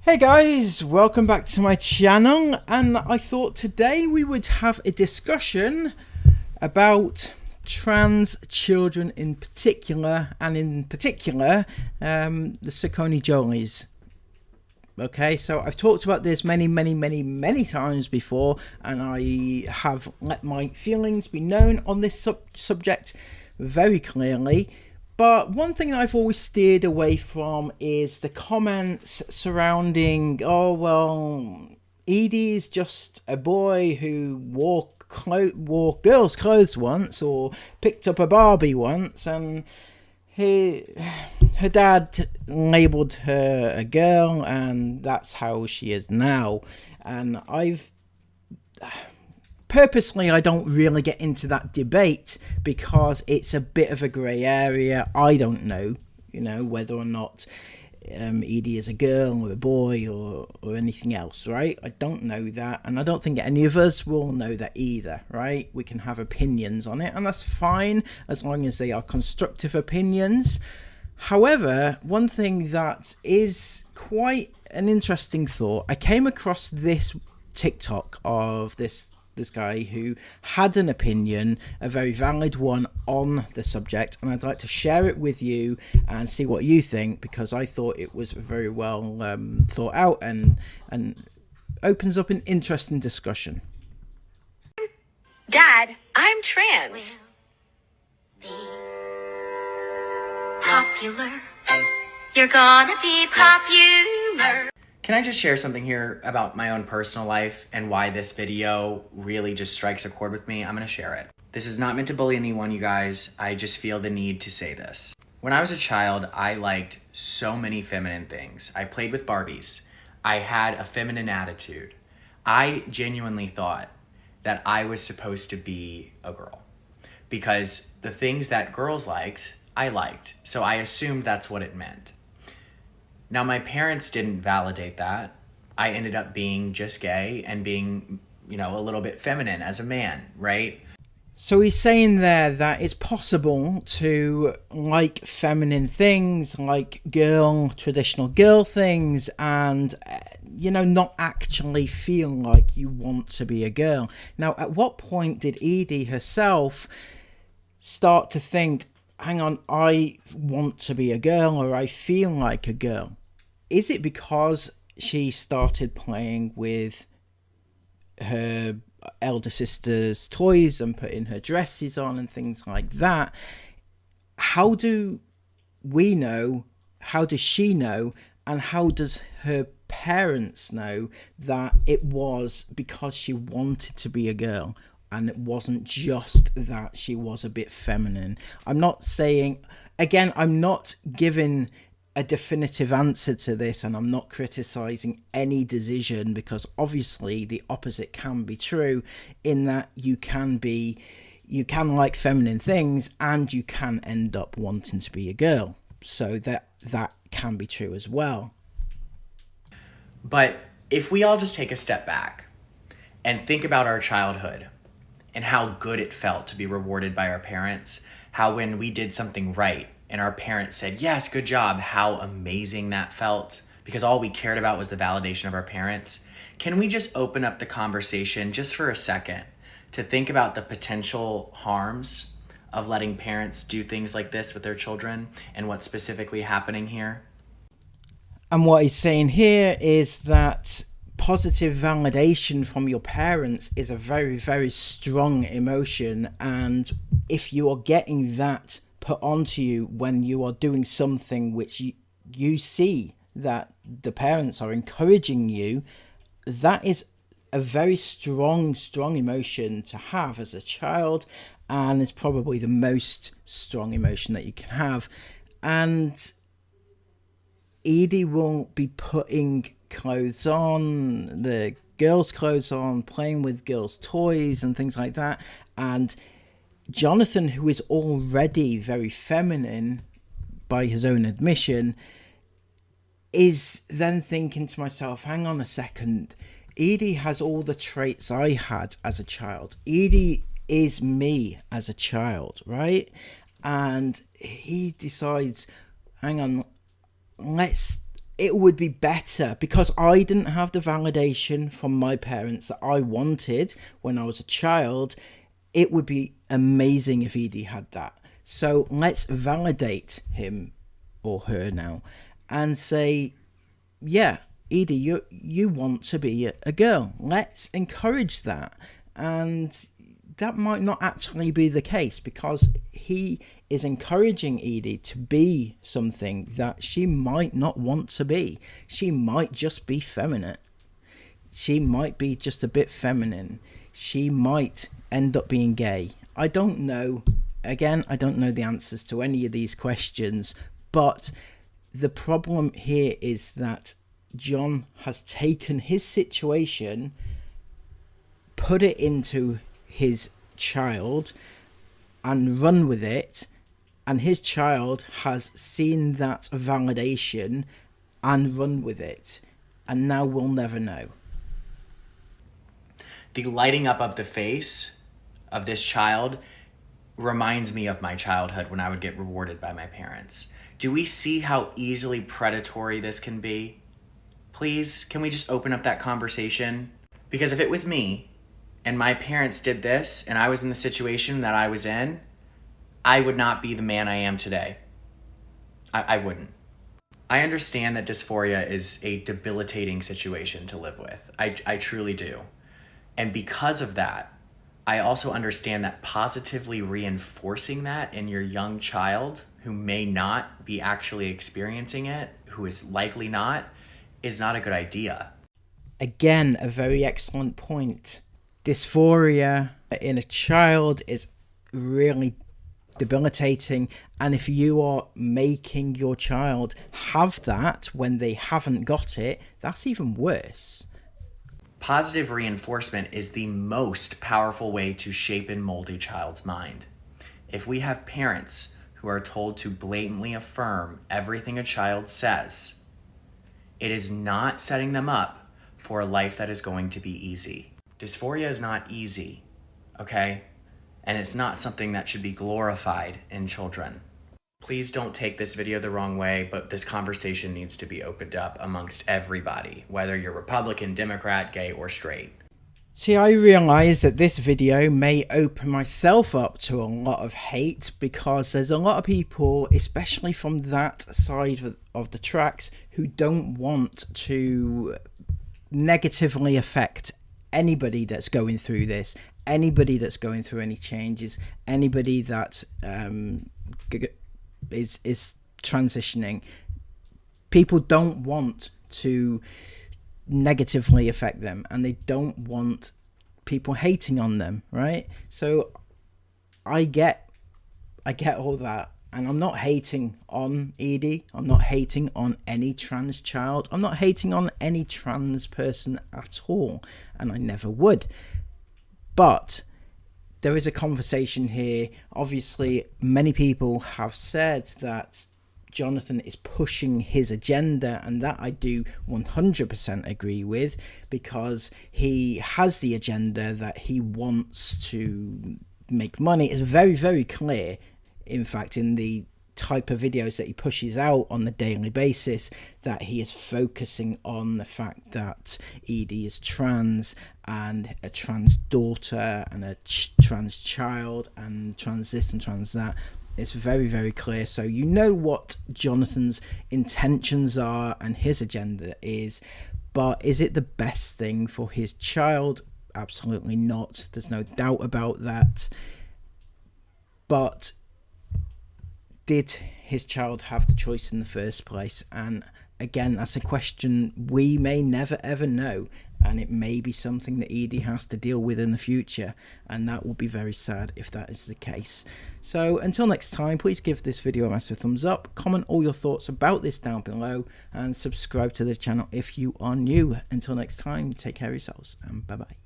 Hey guys, welcome back to my channel, and I thought today we would have a discussion about trans children in particular, and in particular the Saccone Jolys. Okay, so I've talked about this many times before, and I have let my feelings be known on this subject very clearly. But one thing I've always steered away from is the comments surrounding, oh, well, Edie's just a boy who wore girls' clothes once, or picked up a Barbie once, and her dad labelled her a girl, and that's how she is now. And Purposely, I don't really get into that debate because it's a bit of a grey area. I don't know, whether or not Edie is a girl or a boy or anything else, right? I don't know that, and I don't think any of us will know that either, right? We can have opinions on it, and that's fine as long as they are constructive opinions. However, one thing that is quite an interesting thought, I came across this TikTok of this guy who had an opinion, a very valid one, on the subject, and I'd like to share it with you and see what you think, because I thought it was very well thought out and opens up an interesting discussion. Dad, I'm trans. Popular. You're gonna be popular. Can I just share something here about my own personal life and why this video really just strikes a chord with me? I'm gonna share it. This is not meant to bully anyone, you guys. I just feel the need to say this. When I was a child, I liked so many feminine things. I played with Barbies. I had a feminine attitude. I genuinely thought that I was supposed to be a girl because the things that girls liked, I liked. So I assumed that's what it meant. Now, my parents didn't validate that. I ended up being just gay and being, a little bit feminine as a man, right? So he's saying there that it's possible to like feminine things, like traditional girl things, and, not actually feel like you want to be a girl. Now, at what point did Edie herself start to think, hang on, I want to be a girl, or I feel like a girl? Is it because she started playing with her elder sister's toys and putting her dresses on and things like that? How do we know? How does she know? And how does her parents know that it was because she wanted to be a girl? And it wasn't just that she was a bit feminine. I'm not saying, again, I'm not giving a definitive answer to this, and I'm not criticizing any decision, because obviously the opposite can be true, in that you can like feminine things and you can end up wanting to be a girl. So that can be true as well. But if we all just take a step back and think about our childhood, and how good it felt to be rewarded by our parents, how when we did something right and our parents said, yes, good job, how amazing that felt, because all we cared about was the validation of our parents. Can we just open up the conversation just for a second to think about the potential harms of letting parents do things like this with their children and what's specifically happening here? And what he's saying here is that positive validation from your parents is a very, very strong emotion, and if you are getting that put onto you when you are doing something which you see that the parents are encouraging you, that is a very strong emotion to have as a child, and is probably the most strong emotion that you can have. And Edie will be putting clothes on, the girls' clothes on, playing with girls' toys and things like that, and Jonathan, who is already very feminine by his own admission, is then thinking to myself, hang on a second, Edie has all the traits I had as a child. Edie is me as a child, right? And he decides, hang on, let's it would be better, because I didn't have the validation from my parents that I wanted when I was a child. It would be amazing if Edie had that. So let's validate him or her now and say, yeah, Edie, you want to be a girl. Let's encourage that. And that might not actually be the case, because he is encouraging Edie to be something that she might not want to be. She might just be feminine. She might be just a bit feminine. She might end up being gay. I don't know. Again, I don't know the answers to any of these questions, but the problem here is that John has taken his situation, put it into his child, and run with it, and his child has seen that validation and run with it, and now we'll never know. The lighting up of the face of this child reminds me of my childhood when I would get rewarded by my parents. Do we see how easily predatory this can be? Please, can we just open up that conversation? Because if it was me and my parents did this and I was in the situation that I was in, I would not be the man I am today. I wouldn't. I understand that dysphoria is a debilitating situation to live with. I truly do. And because of that, I also understand that positively reinforcing that in your young child who may not be actually experiencing it, who is likely not, is not a good idea. Again, a very excellent point. Dysphoria in a child is really debilitating, and if you are making your child have that when they haven't got it, that's even worse. Positive reinforcement is the most powerful way to shape and mold a child's mind. If we have parents who are told to blatantly affirm everything a child says, it is not setting them up for a life that is going to be easy. Dysphoria is not easy, okay? And it's not something that should be glorified in children. Please don't take this video the wrong way, but this conversation needs to be opened up amongst everybody, whether you're Republican, Democrat, gay, or straight. See, I realise that this video may open myself up to a lot of hate, because there's a lot of people, especially from that side of the tracks, who don't want to negatively affect anybody that's going through this, anybody that's going through any changes, anybody that is transitioning. People don't want to negatively affect them, and they don't want people hating on them, right? So I get all that, and I'm not hating on Edie. I'm not hating on any trans child. I'm not hating on any trans person at all, and I never would. But there is a conversation here. Obviously, many people have said that Jonathan is pushing his agenda, and that I do 100% agree with, because he has the agenda that he wants to make money. It's very, very clear, in fact, in the type of videos that he pushes out on a daily basis, that he is focusing on the fact that Edie is trans, and a trans daughter, and a trans child, and trans this and trans that. It's very, very clear. So you know what Jonathan's intentions are and his agenda is, but is it the best thing for his child? Absolutely not. There's no doubt about that. But did his child have the choice in the first place? And again, that's a question we may never ever know, and it may be something that Edie has to deal with in the future, and that will be very sad if that is the case. So until next time, please give this video a massive thumbs up, comment all your thoughts about this down below, and subscribe to the channel if you are new. Until next time, take care of yourselves, and bye bye.